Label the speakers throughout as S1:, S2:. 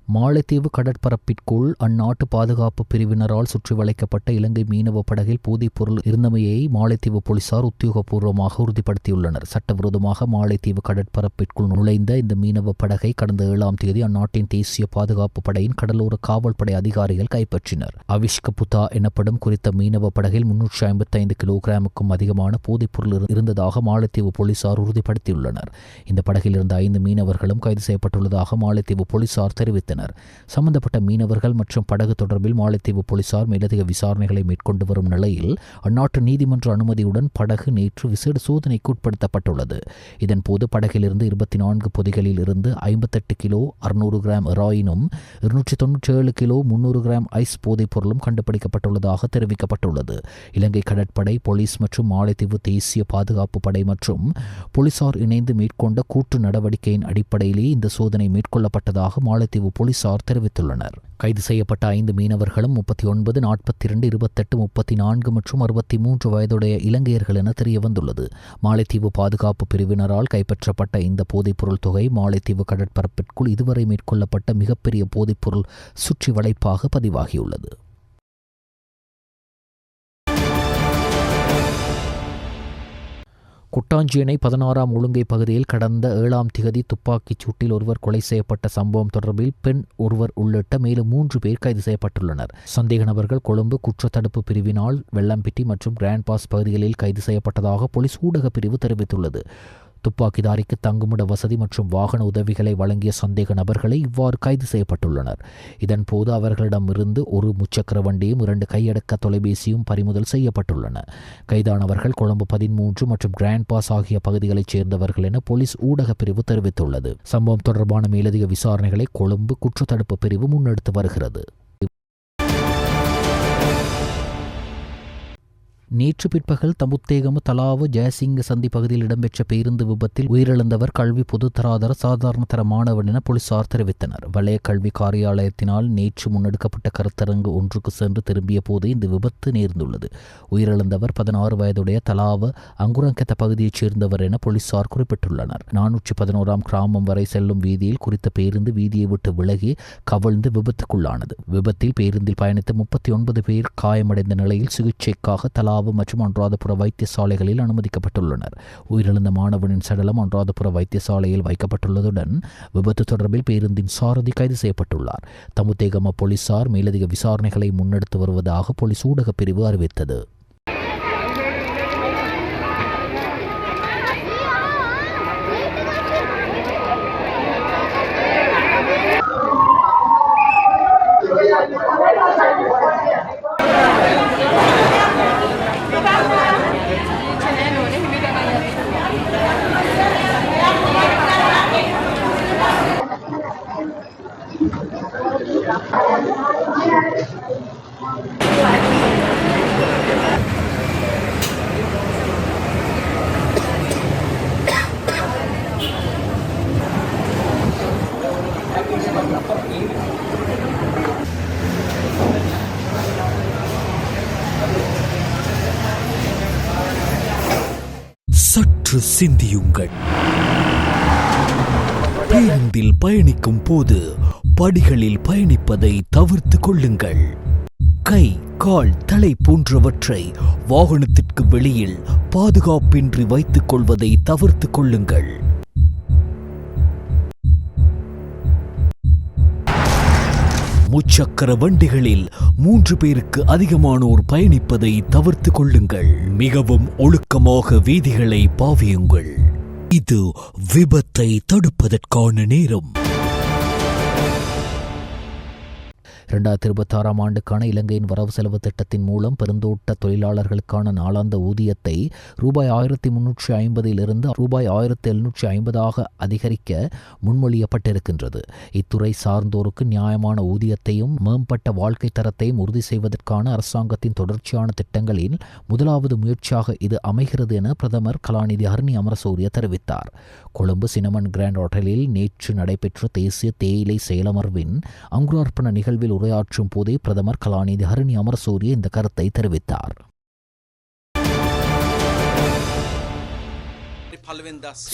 S1: மாலைத்தீவு கடற்பரப்பிற்குள் அந்நாட்டு பாதுகாப்பு பிரிவினரால் சுற்றி வளைக்கப்பட்ட இலங்கை மீனவ படகில் போதைப்பொருள் இருந்தமையை மாலைத்தீவு போலீசார் உத்தியோகபூர்வமாக உறுதிப்படுத்தியுள்ளனர். சட்டவிரோதமாக மாலைத்தீவு கடற்பரப்பிற்குள் நுழைந்த இந்த மீனவ படகை கடந்த 7ஆம் தேதி அந்நாட்டின் தேசிய பாதுகாப்பு படையின் கடலோர காவல்படை அதிகாரிகள் கைப்பற்றினர். அவிஷ்கபுதா எனப்படும் குறித்த மீனவ படகில் 355 கிலோகிராமுக்கும் அதிகமான போதைப்பொருள் இருந்ததாக மாலைத்தீவு போலீசார் உறுதிப்படுத்தியுள்ளனர். இந்த படகில் இருந்த 5 மீனவர்களும் கைது செய்யப்பட்டுள்ளதாக மாலைத்தீவு போலீசார் தெரிவித்தனர். சம்பந்தப்பட்ட மீனவர்கள் மற்றும் படகு தொடர்பில் மாலைத்தீவு போலீசார் மேலதிக விசாரணைகளை மேற்கொண்டு வரும் நிலையில் அந்நாட்டு நீதிமன்ற அனுமதியுடன் படகு நேற்று விசேட சோதனைக்கு உட்படுத்தப்பட்டுள்ளது. இதன்போது படகிலிருந்து 24 பொதிகளில் இருந்து 58 கிலோ 600 கிராம் ஹெராயினும் 297 கிலோ 300 கிராம் ஐஸ் போதைப் பொருளும் கண்டுபிடிக்கப்பட்டுள்ளதாக தெரிவிக்கப்பட்டுள்ளது. இலங்கை கடற்படை, போலீஸ் மற்றும் மாலைத்தீவு தேசிய பாதுகாப்பு படை மற்றும் போலீசார் இணைந்து மேற்கொண்ட கூட்டு நடவடிக்கையின் அடிப்படையிலே இந்த சோதனை மேற்கொள்ளப்பட்டதாக மாலைத்தீவு போலீசார் தெரிவித்துள்ளனர். கைது செய்யப்பட்ட 5 மீனவர்களும் 39, 42, 28, 34 மற்றும் 63 வயதுடைய இலங்கையர்கள் என தெரியவந்துள்ளது. மாலைத்தீவு பாதுகாப்பு பிரிவினரால் கைப்பற்றப்பட்ட இந்த போதைப்பொருள் தொகை மாலைத்தீவு கடற்பரப்பிற்குள் இதுவரை மேற்கொள்ளப்பட்ட மிகப்பெரிய போதைப்பொருள் சுற்றி வளைப்பாக பதிவாகியுள்ளது. குட்டாஞ்சியனை 16ஆம் ஒழுங்கை பகுதியில் கடந்த 7ஆம் திகதி துப்பாக்கிச் சூட்டில் ஒருவர் கொலை செய்யப்பட்ட சம்பவம் தொடர்பில் பெண் ஒருவர் உள்ளிட்ட மேலும் 3 பேர் கைது செய்யப்பட்டுள்ளனர். சந்தேக நபர்கள் கொழும்பு குற்றத்தடுப்பு பிரிவினால் வெள்ளம்பிட்டி மற்றும் கிராண்ட் பாஸ் பகுதிகளில் கைது செய்யப்பட்டதாக போலீஸ் ஊடக பிரிவு தெரிவித்துள்ளது. துப்பாக்கிதாரிக்கு தங்குமிட வசதி மற்றும் வாகன உதவிகளை வழங்கிய சந்தேக நபர்களை இவ்வாறு கைது செய்யப்பட்டுள்ளனர். இதன்போது அவர்களிடமிருந்து ஒரு முச்சக்கர வண்டியும் 2 கையடக்க தொலைபேசியும் பறிமுதல் செய்யப்பட்டுள்ளன. கைதானவர்கள் கொழும்பு 13 மற்றும் கிராண்ட் பாஸ் ஆகிய பகுதிகளைச் சேர்ந்தவர்கள் என போலீஸ் ஊடக பிரிவு தெரிவித்துள்ளது. சம்பவம் தொடர்பான மேலதிக விசாரணைகளை கொழும்பு குற்றத்தடுப்பு பிரிவு முன்னெடுத்து வருகிறது. நேற்று பிற்பகல் தமுத்தேகம தலாவு ஜெயசிங்க சந்தி பகுதியில் இடம்பெற்ற பேருந்து விபத்தில் உயிரிழந்தவர் கல்வி பொதுத்தராதர சாதாரண தர மாணவன் என போலீசார் தெரிவித்தனர். வலய கல்வி காரியாலயத்தினால் நேற்று முன்னெடுக்கப்பட்ட கருத்தரங்கு ஒன்றுக்கு சென்று திரும்பிய போது இந்த விபத்து நேர்ந்துள்ளது. உயிரிழந்தவர் 16 வயதுடைய தலாவ அங்குரங்கெத்த பகுதியைச் சேர்ந்தவர் என போலீசார் குறிப்பிட்டுள்ளனர். 411ஆம் கிராமம் வரை செல்லும் வீதியில் குறித்த பேருந்து வீதியை விட்டு விலகி கவிழ்ந்து விபத்துக்குள்ளானது. விபத்தில் பேருந்தில் பயணித்த 39 பேர் காயமடைந்த நிலையில் சிகிச்சைக்காக தலாவ மற்றும் அனுராதபுர வைத்தியசாலைகளில் அனுமதிக்கப்பட்டுள்ளனர். உயிரிழந்த மாணவனின் சடலம் அனுராதபுர வைத்தியசாலையில் வைக்கப்பட்டுள்ளதுடன் விபத்து தொடர்பில் பேருந்தின் சாரதி கைது செய்யப்பட்டுள்ளார். தமுத்தேகம போலீசார் மேலதிக விசாரணைகளை முன்னெடுத்து வருவதாக போலீஸ் ஊடக பிரிவு அறிவித்தது.
S2: சற்று சிந்தியுங்கள். பேருந்தில் பயணிக்கும் போது படிகளில் பயணிப்பதை தவிர்த்து கொள்ளுங்கள். கை, கால், தலை போன்றவற்றை வாகனத்திற்கு வெளியில் பாதுகாப்பின்றி வைத்துக் கொள்வதை தவிர்த்து கொள்ளுங்கள். முச்சக்கர வண்டிகளில் 3 பேருக்கு அதிகமானோர் பயணிப்பதை தவிர்த்து கொள்ளுங்கள். மிகவும் ஒழுக்கமாக வீதிகளை பாவியுங்கள். இது விபத்தை தடுப்பதற்கான நேரம்.
S1: 2026ஆம் ஆண்டுக்கான இலங்கையின் வரவு செலவு திட்டத்தின் மூலம் பெருந்தோட்ட தொழிலாளர்களுக்கான நாளாந்த ஊதியத்தை ரூபாய் 1350 ரூபாய் 1750 அதிகரிக்க முன்மொழியப்பட்டிருக்கின்றது. இத்துறை சார்ந்தோருக்கு நியாயமான ஊதியத்தையும் மேம்பட்ட வாழ்க்கை தரத்தையும் உறுதி செய்வதற்கான அரசாங்கத்தின் தொடர்ச்சியான திட்டங்களில் முதலாவது முயற்சியாக இது அமைகிறது என பிரதமர் கலாநிதி ஹரணி அமரசூரிய தெரிவித்தார். கொழும்பு சினமன் கிராண்ட் ஹோட்டலில் நேற்று நடைபெற்ற தேசிய தேயிலை செயலமர்வின் அங்குரார்ப்பண நிகழ்வில் உரையாற்றும் போதே பிரதமர் கலாநிதி ஹரணி அமரசூரிய இந்த கருத்தை தெரிவித்தார்.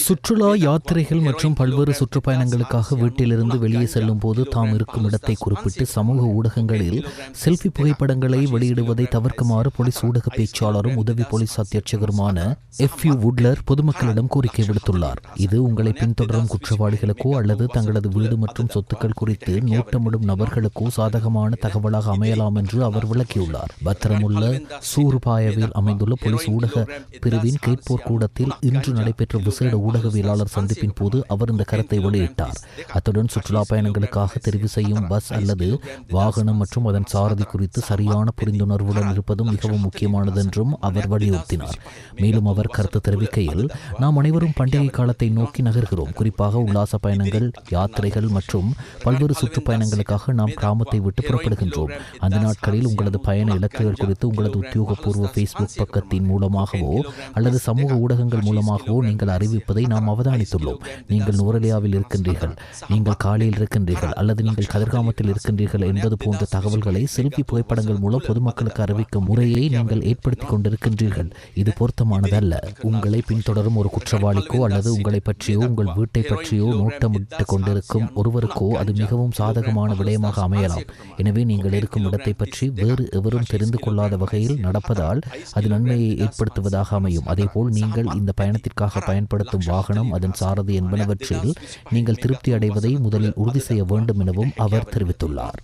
S1: சுற்றுலா யாத்திரைகள் மற்றும் பல்வேறு சுற்றுப்பயணங்களுக்காக வீட்டிலிருந்து வெளியே செல்லும் போது தாம் இருக்கும் இடத்தை குறிப்பிட்டு சமூக ஊடகங்களில் செல்ஃபி புகைப்படங்களை வெளியிடுவதை தவிர்க்குமாறு போலீஸ் ஊடக பேச்சாளரும் உதவி போலீஸ் அத்தியட்சகருமான எஃப்யூ வுட்லர் பொதுமக்களிடம் கோரிக்கை விடுத்துள்ளார். இது உங்களை பின்தொடரும் குற்றவாளிகளுக்கோ அல்லது தங்களது வீடு மற்றும் சொத்துக்கள் குறித்து நோட்டமிடும் நபர்களுக்கோ சாதகமான தகவலாக அமையலாம் என்று அவர் விளக்கியுள்ளார். பத்திரமுள்ள சூர்பாயவில் அமைந்துள்ள போலீஸ் ஊடக பிரிவின் கேட்போர் கூடத்தில் இன்று நடைபெற்ற விசேட ஊடகவியலாளர் சந்திப்பின் போது அவர் இந்த கருத்தை வெளியிட்டார். அத்துடன் சுற்றுலா பயணங்களுக்காக தெரிவு செய்யும் பஸ் அல்லது வாகனம் மற்றும் அதன் சாரதி குறித்து சரியான புரிந்துணர்வுடன் இருப்பதும் மிகவும் முக்கியமானது என்றும் அவர் வலியுறுத்தினார். மேலும் அவர் கருத்து தெரிவிக்கையில், நாம் அனைவரும் பண்டிகை காலத்தை நோக்கி நகர்கிறோம். குறிப்பாக உல்லாச பயணங்கள், யாத்திரைகள் மற்றும் பல்வேறு சுற்றுப்பயணங்களுக்காக நாம் கிராமத்தை விட்டு புறப்படுகின்றோம். அந்த நாட்களில் உங்களது பயண இலக்குகள் குறித்து உங்களது உத்தியோகபூர்வ ஃபேஸ்புக் பக்கத்தின் மூலமாகவோ அல்லது சமூக ஊடகங்கள் மூலமாகவோ நீங்கள் அறிவிப்பதை நாம் அவதானித்துள்ளோம். நீங்கள் நுவரெலியாவில் இருக்கின்றீர்கள், நீங்கள் காலையில் இருக்கின்றீர்கள் அல்லது நீங்கள் கதிர்காமத்தில் இருக்கின்றீர்கள் என்பது போன்ற தகவல்களை செல்ஃபி புகைப்படங்கள் மூலம் பொதுமக்களுக்கு அறிவிக்கும் முறையை நீங்கள் ஏற்படுத்திக் கொண்டிருக்கின்றீர்கள். இது பொருத்தமானதல்ல. உங்களை பின்தொடரும் ஒரு குற்றவாளிக்கோ அல்லது உங்களை பற்றியோ உங்கள் வீட்டை பற்றியோ நோட்டமிட்டுக் கொண்டிருக்கும் ஒருவருக்கோ அது மிகவும் சாதகமான விடயமாக அமையலாம். எனவே நீங்கள் இருக்கும் இடத்தை பற்றி வேறு எவரும் தெரிந்து கொள்ளாத வகையில் நடப்பதால் அது நன்மையை ஏற்படுத்துவதாக அமையும். அதேபோல் நீங்கள் இந்த பயணத்திற்காக பயன்படுத்தும் வாகனம், அதன் சாரதி என்பனவற்றில் நீங்கள் திருப்தி அடைவதை முதலில் உறுதி செய்ய வேண்டும் எனவும் அவர் தெரிவித்துள்ளார்.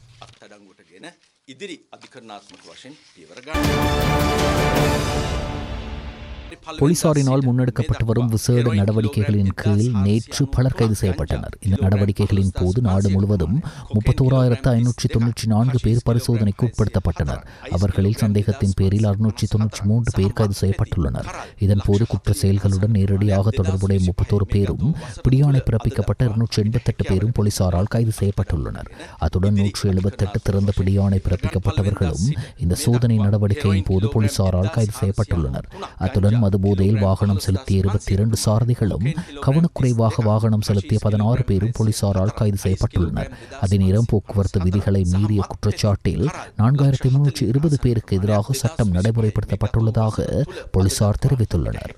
S1: போலீசாரினால் முன்னெடுக்கப்பட்டு வரும் விசேட நடவடிக்கைகளின் கீழ் நேற்று பலர் கைது செய்யப்பட்டனர். இந்த நடவடிக்கைகளின் போது நாடு முழுவதும் 31,594 பேர் பரிசோதனைக்கு உட்படுத்தப்பட்டனர். அவர்களில் சந்தேகத்தின் பேரில் 693 பேர் கைது செய்யப்பட்டுள்ளனர். இதன்போது குற்ற செயல்களுடன் நேரடியாக தொடர்புடைய 31 பேரும், பிடியாணை பிறப்பிக்கப்பட்ட 288 பேரும் போலீசாரால் கைது செய்யப்பட்டுள்ளனர். அத்துடன் 178 திறந்த பிடியாணை பிறப்பிக்கப்பட்டவர்களும் இந்த சோதனை நடவடிக்கையின் போது போலீசாரால் கைது செய்யப்பட்டுள்ளனர். அத்துடன் மதுபோதையில் வாகனம் செலுத்திய 22 சாரதிகளும், கவனக்குறைவாக வாகனம் செலுத்திய 16 பேரும் போலீசாரால் கைது செய்யப்பட்டுள்ளனர். அதே நேரம் போக்குவரத்து விதிகளை மீறிய குற்றச்சாட்டில் 4320 பேருக்கு எதிராக சட்டம் நடைமுறைப்படுத்தப்பட்டுள்ளதாக போலீசார் தெரிவித்துள்ளனர்.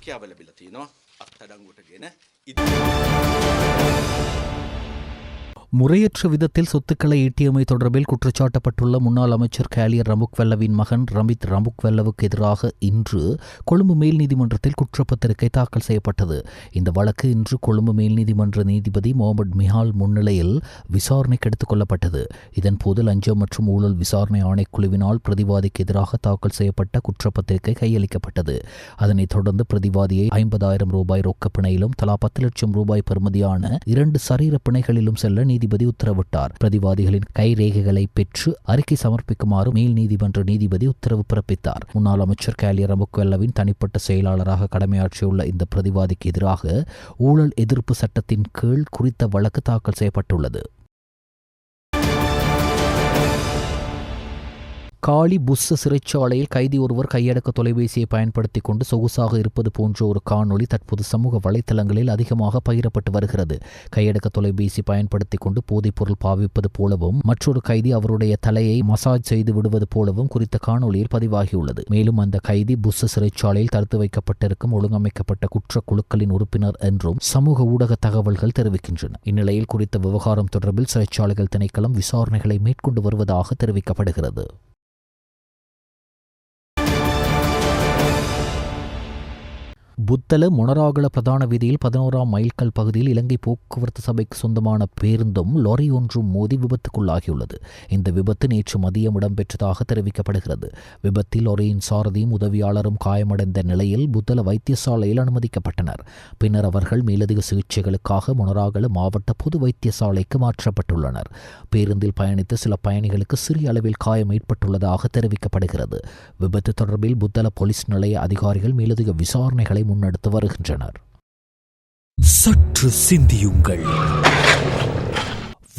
S1: முறையற்ற விதத்தில் சொத்துக்களை ஈட்டியமை தொடர்பில் குற்றச்சாட்டப்பட்டுள்ள முன்னாள் அமைச்சர் கேலியர் ரம்புக்வெல்லவின் மகன் ரமித் ரம்புக்வெல்லவுக்கு எதிராக இன்று கொழும்பு மேல் நீதிமன்றத்தில் குற்றப்பத்திரிகை தாக்கல் செய்யப்பட்டது. இந்த வழக்கு இன்று கொழும்பு மேல் நீதிமன்ற நீதிபதி முகமது மிஹால் முன்னிலையில் விசாரணைக்கு எடுத்துக் கொள்ளப்பட்டது. இதன்போது லஞ்சம் மற்றும் ஊழல் விசாரணை ஆணைக்குழுவினால் பிரதிவாதிக்கு எதிராக தாக்கல் செய்யப்பட்ட குற்றப்பத்திரிகை கையளிக்கப்பட்டது. அதனைத் தொடர்ந்து பிரதிவாதியை 50,000 ரூபாய் ரொக்க பிணையிலும் தலா 10 லட்சம் ரூபாய் பெறுமதியான 2 சரீர பிணைகளிலும் செல்ல நீதிபதி உத்தரவிட்டார். பிரதிவாதிகளின் கைரேகைகளை பெற்று அறிக்கை சமர்ப்பிக்குமாறு மேல் நீதிமன்ற நீதிபதி உத்தரவு பிறப்பித்தார். முன்னாள் அமைச்சர் கேலியர் ரம்புக்வெல்லவின் தனிப்பட்ட செயலாளராக கடமையாற்றியுள்ள இந்த பிரதிவாதிக்கு எதிராக ஊழல் எதிர்ப்பு சட்டத்தின் கீழ் குறித்த வழக்கு தாக்கல் செய்யப்பட்டுள்ளது. காலி புஸ்ஸ சிறைச்சாலையில் கைதி ஒருவர் கையடக்க தொலைபேசியை பயன்படுத்திக் கொண்டு சொகுசாக இருப்பது போன்ற ஒரு காணொளி தற்போது சமூக வலைத்தளங்களில் அதிகமாக பகிரப்பட்டு வருகிறது. கையடக்க தொலைபேசி பயன்படுத்திக் கொண்டு போதைப்பொருள் பாவிப்பது போலவும் மற்றொரு கைதி அவருடைய தலையை மசாஜ் செய்து விடுவது போலவும் குறித்த காணொளியில் பதிவாகியுள்ளது. மேலும் அந்த கைதி புஸ்ஸ சிறைச்சாலையில் தடுத்து வைக்கப்பட்டிருக்கும் ஒழுங்கமைக்கப்பட்ட குற்ற குழுக்களின் உறுப்பினர் என்றும் சமூக ஊடக தகவல்கள் தெரிவிக்கின்றன. இந்நிலையில் குறித்த விவகாரம் தொடர்பில் சிறைச்சாலைகள் திணைக்களம் விசாரணைகளை மேற்கொண்டு வருவதாக தெரிவிக்கப்படுகிறது. புத்தள மொனராகல பிரதான வீதியில் 11ஆம் மைல்கல் பகுதியில் இலங்கை போக்குவரத்து சபைக்கு சொந்தமான பேருந்தும் லாரி ஒன்றும் மோதி விபத்துக்குள்ளாகியுள்ளது. இந்த விபத்து நேற்று மதியம் இடம்பெற்றதாக தெரிவிக்கப்படுகிறது. விபத்தில் லாரியின் சாரதியும் உதவியாளரும் காயமடைந்த நிலையில் புத்தள வைத்தியசாலையில் அனுமதிக்கப்பட்டனர். பின்னர் அவர்கள் மேலதிக சிகிச்சைகளுக்காக மொனராகல மாவட்ட பொது வைத்தியசாலைக்கு மாற்றப்பட்டுள்ளனர். பேருந்தில் பயணித்த சில பயணிகளுக்கு சிறிய அளவில் காயம் ஏற்பட்டுள்ளதாக தெரிவிக்கப்படுகிறது. விபத்து தொடர்பில் புத்தள போலீஸ் நிலைய அதிகாரிகள் மேலதிக விசாரணைகளை முன்னெடுத்து வருகின்றனர்.
S2: சற்று சிந்தியுங்கள்.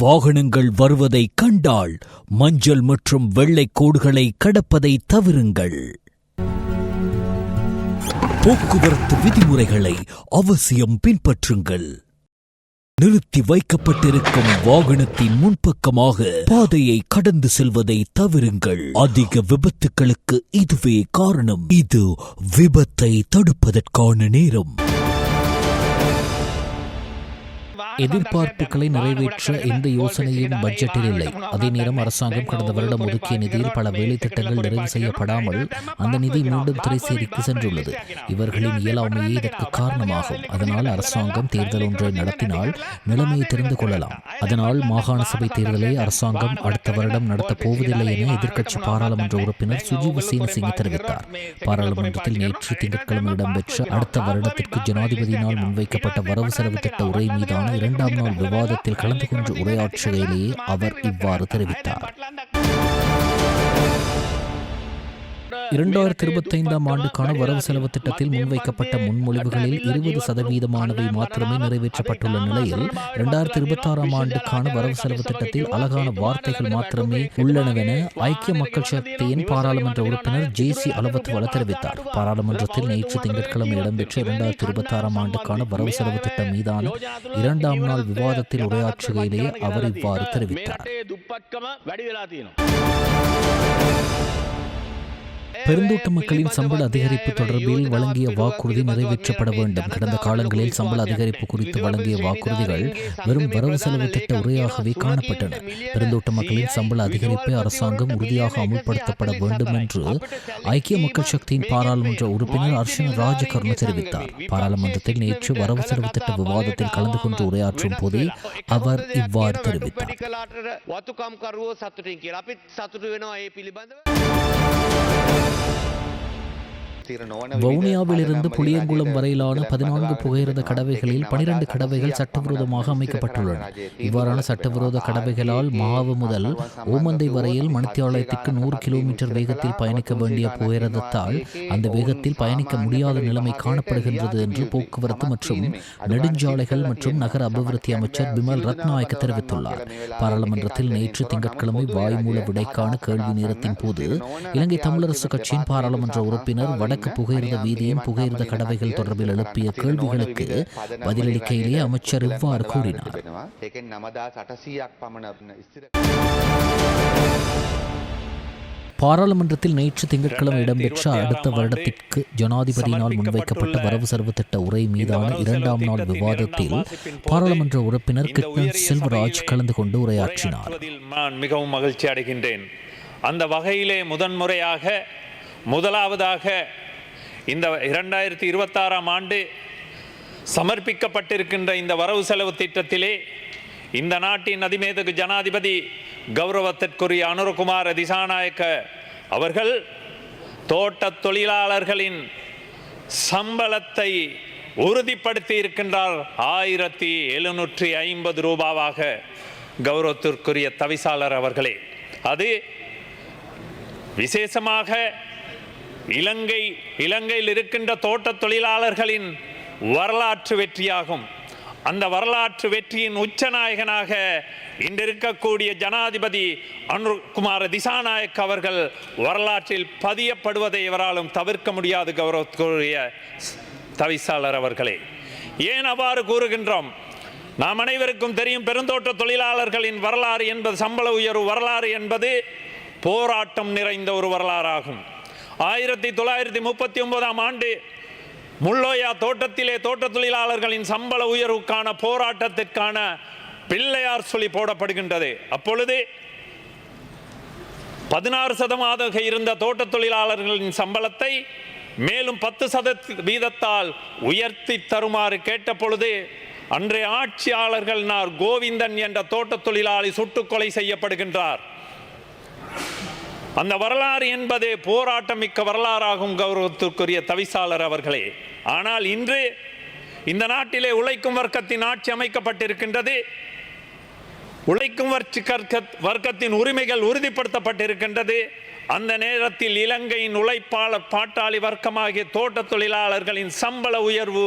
S2: வாகனங்கள் வருவதை கண்டால் மஞ்சள் மற்றும் வெள்ளை கோடுகளை கடப்பதை தவிருங்கள். போக்குவரத்து விதிமுறைகளை அவசியம் பின்பற்றுங்கள். நிறுத்தி வைக்கப்பட்டிருக்கும் வாகனத்தின் முன்பக்கமாக பாதையை கடந்து செல்வதை தவிருங்கள். அதிக விபத்துகளுக்கு இதுவே காரணம். இது விபத்தை தடுப்பதற்கான நேரம்.
S1: எதிர்பார்ப்புகளை நிறைவேற்ற எந்த யோசனையும் பட்ஜெட்டில் இல்லை. அதே நேரம் அரசாங்கம் கடந்த வருடம் ஒதுக்கிய நிதியில் பல வேலை திட்டங்கள் நிறைவு செய்யப்படாமல் அந்த நிதி மீண்டும் திரைசேரிக்கு சென்றுள்ளது. இவர்களின் இயலாமையே இதற்கு காரணமாகும். அதனால் அரசாங்கம் தேர்தல் ஒன்றை நடத்தினால் நிலைமையை தெரிந்து கொள்ளலாம். அதனால் மாகாண சபை தேர்தலை அரசாங்கம் அடுத்த வருடம் நடத்தப் போவதில்லை என எதிர்க்கட்சி பாராளுமன்ற உறுப்பினர் சுஜீவ் சேனசிங்க தெரிவித்தார். பாராளுமன்றத்தில் நேற்று திங்கட்கிழமை இடம்பெற்ற அடுத்த வருடத்திற்கு ஜனாதிபதியினால் முன்வைக்கப்பட்ட வரவு செலவு திட்ட உரை மீதான 2ஆம் நாள் விவாதத்தில் கலந்து கொண்டு உரையாற்றுகையிலேயே அவர் இவ்வாறு தெரிவித்தார். 2025ஆம் ஆண்டுக்கான வரவு செலவு திட்டத்தில் முன்வைக்கப்பட்ட முன்மொழிவுகளில் 20% மாத்திரமே நிறைவேற்றப்பட்டுள்ள நிலையில் 2026ஆம் ஆண்டுக்கான வரவு செலவு திட்டத்தில் அழகான வார்த்தைகள் மாத்திரமே உள்ளனவென ஐக்கிய மக்கள் சக்தியின் பாராளுமன்ற உறுப்பினர் ஜேசி அலவத்வல தெரிவித்தார். பாராளுமன்றத்தில் நேற்று திங்கட்கிழமை இடம்பெற்ற 2026ஆம் ஆண்டுக்கான வரவு செலவு திட்டம் மீதான 2ஆம் நாள் விவாதத்தில் உரையாற்றுகையிலேயே அவர் இவ்வாறு தெரிவித்தார். பெருந்தோட்ட மக்களின் சம்பள அதிகரிப்பு தொடர்பில் வழங்கிய வாக்குறுதி நிறைவேற்றப்பட வேண்டும். கடந்த காலங்களில் சம்பள அதிகரிப்பு குறித்து வழங்கிய வாக்குறுதிகள் வெறும் வரவு செலவு திட்ட உரையாகவே காணப்பட்டன. பெருந்தோட்ட மக்களின் சம்பள அதிகரிப்பை அரசாங்கம் உறுதியாக அமுல்படுத்தப்பட வேண்டும் என்று ஐக்கிய மக்கள் சக்தியின் பாராளுமன்ற உறுப்பினர் அர்ஷன ராஜகர்ண தெரிவித்தார். பாராளுமன்றத்தில் நேற்று வரவு செலவு திட்ட விவாதத்தில் கலந்து கொண்டு உரையாற்றும் போதே அவர் இவ்வாறு தெரிவித்தார். வவுனியாவிலிருந்து புளியங்குளம் வரையிலான 14 புகையிரத கடவைகளில் 12 கடவைகள் சட்டவிரோதமாக அமைக்கப்பட்டுள்ளன. இவ்வாறான சட்டவிரோத கடவைகளால் மாவு முதல் ஓமந்தை வரையில் மணித்தியாலயத்திற்கு 100 கிலோமீட்டர் வேகத்தில் பயணிக்க வேண்டிய புகையிரதத்தால் அந்த வேகத்தில் பயணிக்க முடியாத நிலைமை காணப்படுகின்றது என்று போக்குவரத்து மற்றும் நெடுஞ்சாலைகள் மற்றும் நகர அபிவிருத்தி அமைச்சர் பிமல் ரத்நாயக்க தெரிவித்துள்ளார். பாராளுமன்றத்தில் நேற்று திங்கட்கிழமை வாய்மூல விடைக்கான கேள்வி நேரத்தின் போது இலங்கை தமிழரசு கட்சியின் பாராளுமன்ற உறுப்பினர் வடக்கு புகையிரத வீதியின் புகையிரத கடவைகள் தொடர்பில் எழுப்பிய கேள்விகளுக்கு பதிலளிக்கையிலேயே அமைச்சர் இவ்வாறு கூறினார். பாராளுமன்றத்தில் நேற்று திங்கட்கிழமை இடம்பெற்ற அடுத்த வருடத்திற்கு ஜனாதிபதியினால் முன்வைக்கப்பட்ட வரவு செலவு திட்ட உரை மீதான 2ஆம் நாள் விவாதத்தில் பாராளுமன்ற உறுப்பினர் கிருஷ்ணன் செல்வராஜ் கலந்து கொண்டு உரையாற்றினார்.
S3: நான் மிகவும் மகிழ்ச்சி அடைகின்றேன். அந்த வகையிலே முதலாவதாக இந்த 2026ஆம் ஆண்டு சமர்ப்பிக்கப்பட்டிருக்கின்ற இந்த வரவு செலவு திட்டத்திலே இந்த நாட்டின் அதிமேதகு ஜனாதிபதி கௌரவத்திற்குரிய அனுரகுமார திசாநாயக்க அவர்கள் தோட்ட தொழிலாளர்களின் சம்பளத்தை உறுதிப்படுத்தி இருக்கின்றார். 1750 ரூபாவாக கௌரவத்திற்குரிய தவிசாளர் அவர்களே. அது விசேஷமாக இலங்கையில் இருக்கின்ற தோட்ட தொழிலாளர்களின் வரலாற்று வெற்றியாகும். அந்த வரலாற்று வெற்றியின் உச்சநாயகனாக இன்று இருக்கக்கூடிய ஜனாதிபதி அனுர்குமார திசாநாயக் அவர்கள் வரலாற்றில் பதியப்படுவதை எவராலும் தவிர்க்க முடியாது. கௌரவத்துக்குரிய தவிசாளர் அவர்களே, ஏன் அவ்வாறு கூறுகின்றோம்? நாம் அனைவருக்கும் தெரியும், பெருந்தோட்ட தொழிலாளர்களின் வரலாறு என்பது, சம்பள உயர்வு வரலாறு என்பது போராட்டம் நிறைந்த ஒரு வரலாறாகும். 1939ஆம் ஆண்டு முள்ளோயா தோட்டத்திலே தோட்ட தொழிலாளர்களின் சம்பள உயர்வுக்கான போராட்டத்திற்கான பிள்ளையார் சொல்லி போடப்படுகின்றது. அப்பொழுது 16% இருந்த தோட்ட தொழிலாளர்களின் சம்பளத்தை மேலும் 10% உயர்த்தி தருமாறு கேட்ட பொழுது அன்றைய ஆட்சியாளர்கள் கோவிந்தன் என்ற தோட்ட தொழிலாளி சுட்டுக்கொலை செய்யப்படுகின்றார். அந்த வரலாறு என்பது போராட்டம் மிக்க வரலாறாகும். கௌரவத்திற்குரிய தவிசாளர் அவர்களே, ஆனால் இன்று இந்த நாட்டிலே உழைக்கும் வர்க்கத்தின் ஆட்சி அமைக்கப்பட்டிருக்கின்றது. உழைக்கும் வர்க்கத்தின் உரிமைகள் உறுதிப்படுத்தப்பட்டிருக்கின்றது. அந்த நேரத்தில் இலங்கையின் உழைப்பாளர் பாட்டாளி வர்க்கமாகிய தோட்ட தொழிலாளர்களின் சம்பள உயர்வு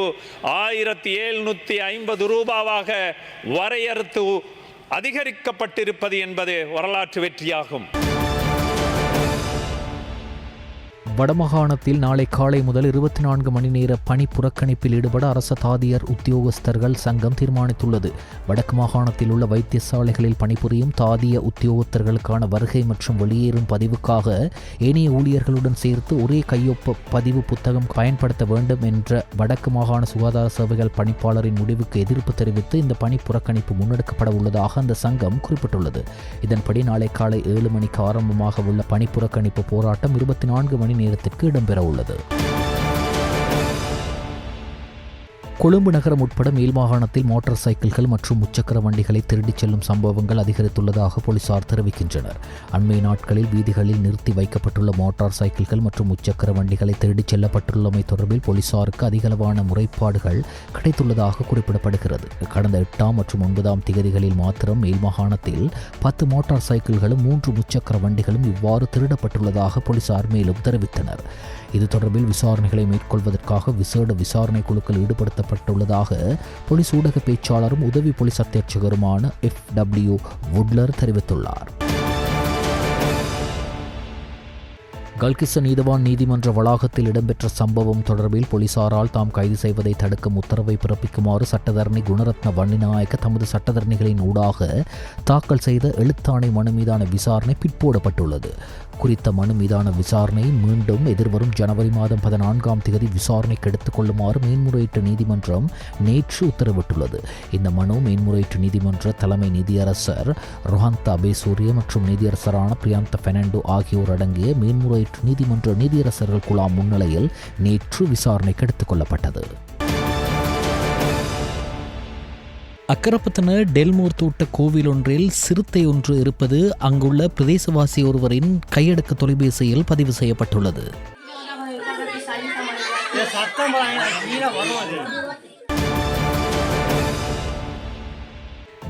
S3: 1750 ரூபாவாக வரையறுத்து அதிகரிக்கப்பட்டிருப்பது என்பது வரலாற்று வெற்றியாகும்.
S1: வடமாகாணத்தில் நாளை காலை முதல் 24 மணி நேர பணி புறக்கணிப்பில் ஈடுபட அரச தாதியர் உத்தியோகஸ்தர்கள் சங்கம் தீர்மானித்துள்ளது. வடக்கு மாகாணத்தில் உள்ள வைத்தியசாலைகளில் பணிபுரியும் தாதிய உத்தியோகத்தர்களுக்கான வருகை மற்றும் வெளியேறும் பதிவுக்காக ஏனைய ஊழியர்களுடன் சேர்த்து ஒரே கையொப்ப பதிவு புத்தகம் பயன்படுத்த வேண்டும் என்ற வடக்கு மாகாண சுகாதார சேவைகள் பணிப்பாளரின் முடிவுக்கு எதிர்ப்பு தெரிவித்து இந்த பணி புறக்கணிப்பு முன்னெடுக்கப்பட உள்ளதாக அந்த சங்கம் குறிப்பிட்டுள்ளது. இதன்படி நாளை காலை 7 மணிக்கு ஆரம்பமாக உள்ள பணி புறக்கணிப்பு போராட்டம் 24 மணி நேரத்திற்கு இடம்பெற உள்ளது. கொழும்பு நகரம் உட்பட மேல் மாகாணத்தில் மோட்டார் சைக்கிள்கள் மற்றும் முச்சக்கர வண்டிகளை திருடிச் செல்லும் சம்பவங்கள் அதிகரித்துள்ளதாக போலீசார் தெரிவிக்கின்றனர். அண்மை நாட்களில் வீதிகளில் நிறுத்தி வைக்கப்பட்டுள்ள மோட்டார் சைக்கிள்கள் மற்றும் முச்சக்கர வண்டிகளை திருடிச் செல்லப்பட்டுள்ளமை தொடர்பில் போலீசாருக்கு அதிகளவான முறைப்பாடுகள் கிடைத்துள்ளதாக குறிப்பிடப்படுகிறது. கடந்த 8ஆம் மற்றும் 9ஆம் திகதிகளில் மாத்திரம் மேல் மாகாணத்தில் 10 மோட்டார் சைக்கிள்களும் 3 முச்சக்கர வண்டிகளும் இவ்வாறு திருடப்பட்டுள்ளதாக போலீசார் மேலும் தெரிவித்தனர். இது தொடர்பில் விசாரணைகளை மேற்கொள்வதற்காக விசேட விசாரணை குழுக்கள் ஈடுபடுத்தப்பட்டுள்ளதாக போலீஸ் ஊடக பேச்சாளரும் உதவி போலீஸ் அத்தியட்சகருமான FW வுட்லர் தெரிவித்துள்ளார். கல்கிஸ்ஸ நீதவான் நீதிமன்ற வளாகத்தில் இடம்பெற்ற சம்பவம் தொடர்பில் போலீசாரால் தாம் கைது செய்வதை தடுக்கும் உத்தரவை பிறப்பிக்குமாறு சட்டத்தரணி குணரத்ன வன்னிநாயக்க தமது சட்டத்தரணிகளின் ஊடாக தாக்கல் செய்த எழுத்தாணை மனு மீதான விசாரணை பிற்போடப்பட்டுள்ளது. குறித்த மனு மீதான விசாரணை மீண்டும் எதிர்வரும் ஜனவரி மாதம் 14ஆம் தேதி விசாரணைக்கு எடுத்துக் கொள்ளுமாறு மேன்முறையீட்டு நீதிமன்றம் நேற்று உத்தரவிட்டுள்ளது. இந்த மனு மேன்முறையீட்டு நீதிமன்ற தலைமை நீதியரசர் ரோஹந்த அபேசூரிய மற்றும் நீதியரசரான பிரியாந்த பெர்னாண்டோ ஆகியோர் அடங்கிய மேன்முறையீட்டு நீதிமன்ற நீதியரசர்கள் குழாம் முன்னிலையில் நேற்று விசாரணைக்கு எடுத்துக் கொள்ளப்பட்டது. அக்கரப்பத்தன டெல்மோர் தோட்ட கோவில் ஒன்றில் சிறுத்தை ஒன்று இருப்பது அங்குள்ள பிரதேசவாசி ஒருவரின் கையடக்க தொலைபேசியில் பதிவு செய்யப்பட்டுள்ளது.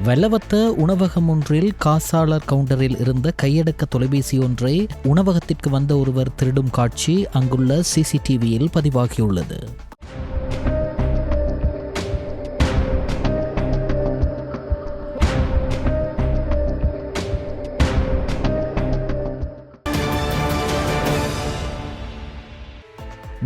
S1: வெள்ளவத்த உணவகம் ஒன்றில் காசாளர் கவுண்டரில் இருந்த கையடக்க தொலைபேசி ஒன்றை உணவகத்திற்கு வந்த ஒருவர் திருடும் காட்சி அங்குள்ள CCTVயில் பதிவாகியுள்ளது.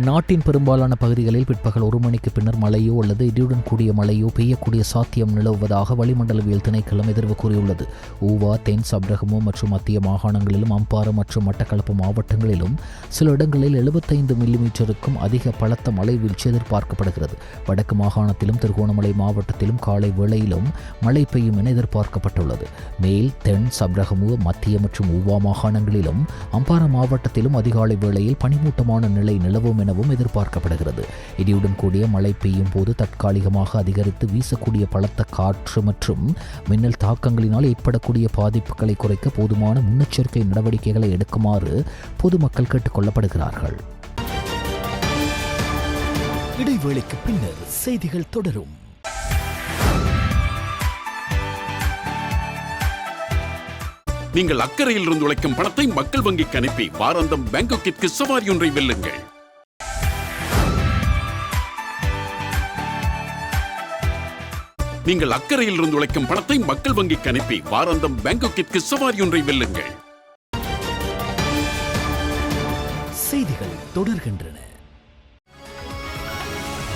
S1: நாட்டின் பெரும்பாலான பகுதிகளில் பிற்பகல் 1 மணிக்கு பின்னர் மழையோ அல்லது இடியுடன் கூடிய மழையோ பெய்யக்கூடிய சாத்தியம் நிலவுவதாக வளிமண்டலவியல் திணைக்களம் எதிர்வு கூறியுள்ளது. ஊவா, தென் சப்ரகமு மற்றும் மத்திய மாகாணங்களிலும் அம்பாறை மற்றும் மட்டக்களப்பு மாவட்டங்களிலும் சில இடங்களில் 75 மில்லிமீட்டருக்கும் அதிக பலத்த மழை வீழ்ச்சி எதிர்பார்க்கப்படுகிறது. வடக்கு மாகாணத்திலும் திருகோணமலை மாவட்டத்திலும் காலை வேளையிலும் மழை பெய்யும் என எதிர்பார்க்கப்பட்டுள்ளது. மேல், தென் சப்ரகமு, மத்திய மற்றும் ஊவா மாகாணங்களிலும் அம்பாறை மாவட்டத்திலும் அதிகாலை வேளையில் பனிமூட்டமான நிலை நிலவும் எனவும் எதிர்பார்க்கப்படுகிறது. இடியுடன் கூடிய மழை பெய்யும் போது தற்காலிகமாக அதிகரித்து வீசக்கூடிய பலத்த காற்று மற்றும் மின்னல் தாக்கங்களினால் ஏற்படக்கூடிய பாதிப்புகளை குறைக்க போதுமான முன்னெச்சரிக்கை நடவடிக்கைகளை எடுக்குமாறு பொதுமக்கள் கேட்டுக் கொள்ளப்படுகிறார்கள்.
S2: இடைவேளைக்கு பின்னர் செய்திகள் தொடரும்.
S4: நீங்கள் அக்கறையில் இருந்து உழைக்கும் பணத்தை மக்கள் வங்கிக்கு அனுப்பி வாராந்தம் பேங்காக்கிற்கு சவாரி ஒன்றை வெல்லுங்கள். நீங்கள் அக்கறையில் இருந்து உழைக்கும் பணத்தை மக்கள் வங்கிக்கு அனுப்பி வாராந்தம் பேங்காக்கிற்கு சவாரி ஒன்றை வெல்லுங்கள்.
S2: செய்திகள் தொடர்கின்றன.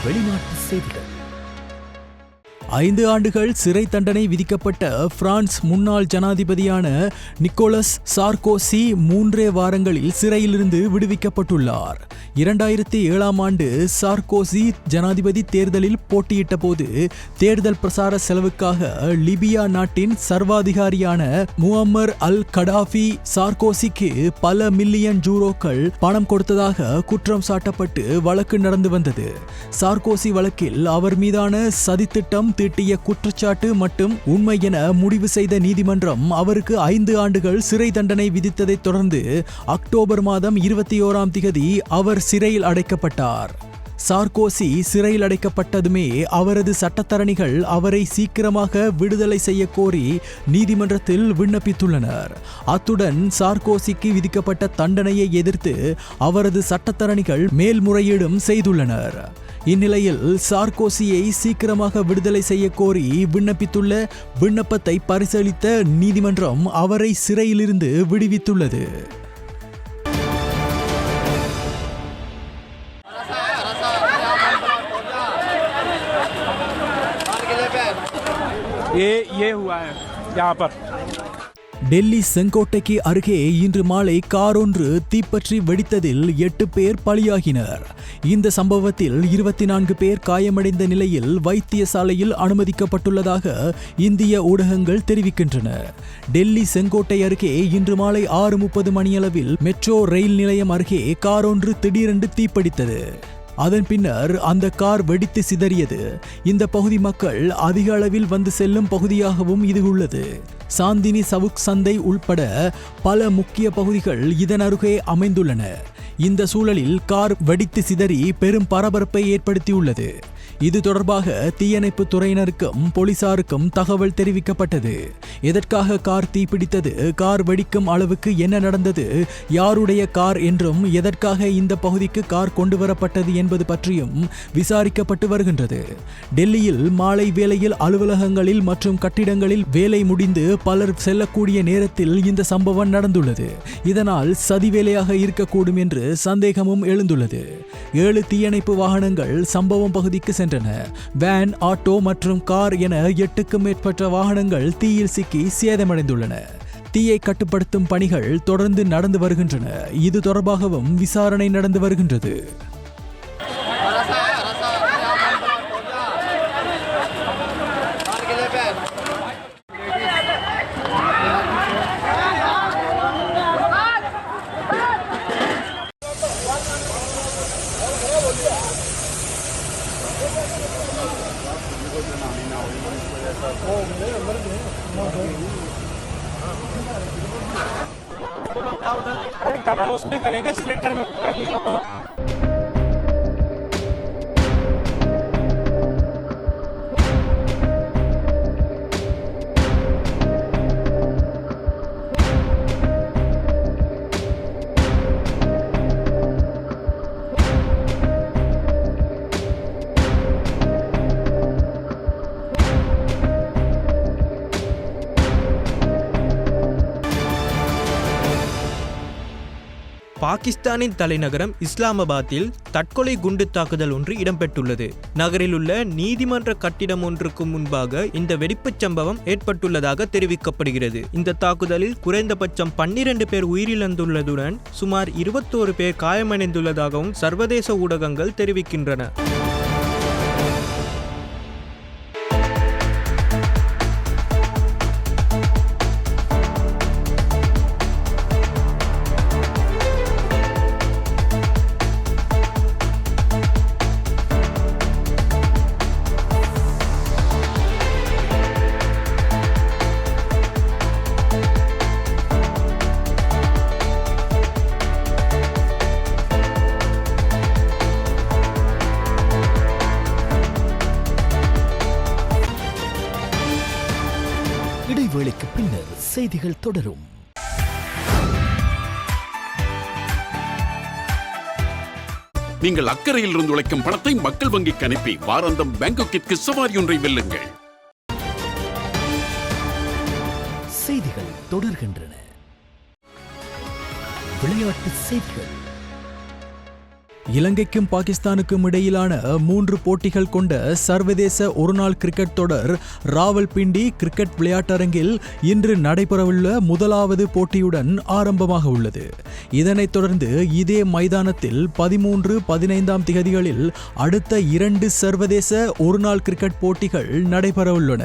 S2: வெளிநாட்டு செய்திகள்.
S5: 5 ஆண்டுகள் சிறை தண்டனை விதிக்கப்பட்ட பிரான்ஸ் முன்னாள் ஜனாதிபதியான நிக்கோலஸ் சார்கோசி 3 வாரங்களில் சிறையிலிருந்து விடுவிக்கப்பட்டுள்ளார். 2007ஆம் ஆண்டு சார்கோசி ஜனாதிபதி தேர்தலில் போட்டியிட்ட போது தேர்தல் பிரசார செலவுக்காக லிபியா நாட்டின் சர்வாதிகாரியான முஅம்மர் அல் கடாஃபி சார்கோசிக்கு பல மில்லியன் யூரோக்கள் பணம் கொடுத்ததாக குற்றம் சாட்டப்பட்டு வழக்கு நடந்து வந்தது. சார்கோசி வழக்கில் அவர் மீதான சதித்திட்டம் தீட்டிய குற்றச்சாட்டு மட்டும் உண்மை என முடிவு செய்த நீதிமன்றம் அவருக்கு 5 ஆண்டுகள் சிறை தண்டனை விதித்ததை தொடர்ந்து அக்டோபர் மாதம் 21ஆம் தேதி அவர் சிறையில் அடைக்கப்பட்டார். சார்கோசி சிறையில் அடைக்கப்பட்டதுமே அவரது சட்டத்தரணிகள் அவரை சீக்கிரமாக விடுதலை செய்ய கோரி நீதிமன்றத்தில் விண்ணப்பித்துள்ளனர். அத்துடன் சார்கோசிக்கு விதிக்கப்பட்ட தண்டனையை எதிர்த்து அவரது சட்டத்தரணிகள் மேல்முறையீடும் செய்துள்ளனர். இந்நிலையில் சார்கோசியை சீக்கிரமாக விடுதலை செய்ய கோரி விண்ணப்பித்துள்ள விண்ணப்பத்தை பரிசீலித்த நீதிமன்றம் அவரை சிறையிலிருந்து விடுவித்துள்ளது.
S6: ये हुआ है यहाँ पर।
S5: டெல்லி செங்கோட்டைக்கு அருகே இன்று மாலை கார் ஒன்று தீப்பற்றி வெடித்ததில் 8 பேர் பலியாகினர். இந்த சம்பவத்தில் 24 பேர் காயமடைந்த நிலையில் வைத்தியசாலையில் அனுமதிக்கப்பட்டுள்ளதாக இந்திய ஊடகங்கள் தெரிவிக்கின்றன. டெல்லி செங்கோட்டை அருகே இன்று மாலை 6:30 மணியளவில் மெட்ரோ ரயில் நிலையம் அருகே கார் ஒன்று திடீரென்று தீப்பிடித்தது. அதன் பின்னர் அந்த கார் வெடித்து சிதறியது. இந்த பகுதி மக்கள் அதிக அளவில் வந்து செல்லும் பகுதியாகவும் இது உள்ளது. சாந்தினி சவுக் சந்தை உள்பட பல முக்கிய பகுதிகள் இதன் அருகே அமைந்துள்ளன. இந்த சூழலில் கார் வெடித்து சிதறி பெரும் பரபரப்பை ஏற்படுத்தியுள்ளது. இது தொடர்பாக தீயணைப்பு துறையினருக்கும் போலீசாருக்கும் தகவல் தெரிவிக்கப்பட்டது. எதற்காக கார் தீப்பிடித்தது, கார் வெடிக்கும் அளவுக்கு என்ன நடந்தது, யாருடைய கார் என்றும் எதற்காக இந்த பகுதிக்கு கார் கொண்டு வரப்பட்டது என்பது பற்றியும் விசாரிக்கப்பட்டு வருகின்றது. டெல்லியில் மாலை வேளையில் அலுவலகங்களில் மற்றும் கட்டிடங்களில் வேலை முடிந்து பலர் செல்லக்கூடிய நேரத்தில் இந்த சம்பவம் நடந்துள்ளது. இதனால் சதி வேலையாக இருக்கக்கூடும் என்று சந்தேகமும் எழுந்துள்ளது. 7 தீயணைப்பு வாகனங்கள் சம்பவம் பகுதிக்கு சென்றன. வேன், ஆட்டோ மற்றும் கார் என 8க்கும் மேற்பட்ட வாகனங்கள் தீயில் சிக்கி சேதமடைந்துள்ளன. தீயை கட்டுப்படுத்தும் பணிகள் தொடர்ந்து நடந்து வருகின்றன. இது தொடர்பாகவும் விசாரணை நடந்து வருகின்றது.
S7: பாகிஸ்தானின் தலைநகரம் இஸ்லாமாபாத்தில் தற்கொலை குண்டு தாக்குதல் ஒன்று இடம்பெற்றுள்ளது. நகரில் உள்ள நீதிமன்ற கட்டிடம் ஒன்றுக்கு முன்பாக இந்த வெடிப்புச் சம்பவம் ஏற்பட்டுள்ளதாக தெரிவிக்கப்படுகிறது. இந்த தாக்குதலில் குறைந்தபட்சம் 12 பேர் உயிரிழந்துள்ளதுடன் சுமார் 21 பேர் காயமடைந்துள்ளதாகவும் சர்வதேச ஊடகங்கள் தெரிவிக்கின்றன.
S2: இடைவேளைக்கு பின்னர் செய்திகள் தொடரும்.
S4: நீங்கள் அக்கறையில் இருந்து உழைக்கும் பணத்தை மக்கள் வங்கிக்கு அனுப்பி வாராந்தம் பேங்காக்கிற்கு சவாரி ஒன்றை வெல்லுங்கள்.
S2: செய்திகள் தொடர்கின்றன. விளையாட்டு செய்திகள்.
S5: இலங்கைக்கும் பாகிஸ்தானுக்கும் இடையிலான 3 போட்டிகள் கொண்ட சர்வதேச ஒருநாள் கிரிக்கெட் தொடர் ராவல்பிண்டி கிரிக்கெட் விளையாட்டரங்கில் இன்று நடைபெறவுள்ள முதலாவது போட்டியுடன் ஆரம்பமாக உள்ளது. இதனைத் தொடர்ந்து இதே மைதானத்தில் 13, 15ஆம் திகதிகளில் அடுத்த 2 சர்வதேச ஒருநாள் கிரிக்கெட் போட்டிகள் நடைபெறவுள்ளன.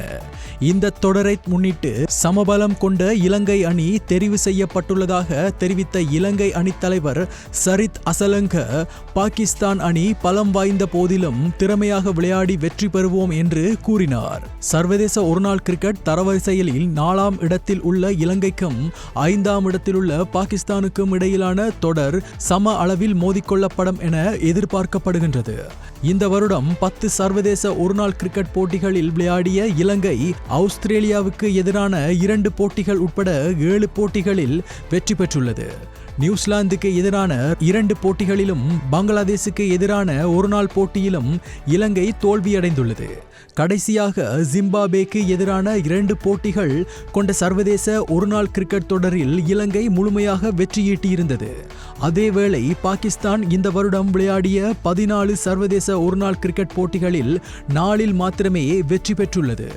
S5: இந்த தொடரை முன்னிட்டு சமபலம் கொண்ட இலங்கை அணி தெரிவு செய்யப்பட்டுள்ளதாக தெரிவித்த இலங்கை அணித் தலைவர் சரித் அசலங்க, பாகிஸ்தான் அணி பலம் வாய்ந்த போதிலும் திறமையாக விளையாடி வெற்றி பெறுவோம் என்று கூறினார். சர்வதேச ஒருநாள் கிரிக்கெட் தரவரிசையில் 4ஆம் இடத்தில் உள்ள இலங்கைக்கும் 5ஆம் இடத்தில் உள்ள பாகிஸ்தானுக்கும் இடையிலான தொடர் சம அளவில் மோதிக்கொள்ளப்படும் என எதிர்பார்க்கப்படுகின்றது. இந்த வருடம் 10 சர்வதேச ஒருநாள் கிரிக்கெட் போட்டிகளில் விளையாடிய இலங்கை ஆஸ்திரேலியாவுக்கு எதிரான 2 போட்டிகள் உட்பட 7 போட்டிகளில் வெற்றி பெற்றுள்ளது. நியூசிலாந்துக்கு எதிரான 2 போட்டிகளிலும் பங்களாதேசுக்கு எதிரான ஒருநாள் போட்டியிலும் இலங்கை தோல்வியடைந்துள்ளது. கடைசியாக ஜிம்பாப்வேக்கு எதிரான 2 போட்டிகள் கொண்ட சர்வதேச ஒருநாள் கிரிக்கெட் தொடரில் இலங்கை முழுமையாக வெற்றியீட்டியிருந்தது. அதேவேளை பாகிஸ்தான் இந்த வருடம் விளையாடிய 14 சர்வதேச ஒருநாள் கிரிக்கெட் போட்டிகளில் 4இல் மாத்திரமே வெற்றி பெற்றுள்ளது.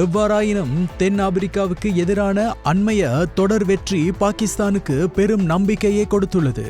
S5: எவ்வாறாயினும் தென் ஆப்பிரிக்காவுக்கு எதிரான அண்மைய தொடர் வெற்றி பாகிஸ்தானுக்கு பெரும் நம்பிக்கையை கொடுத்துள்ளது.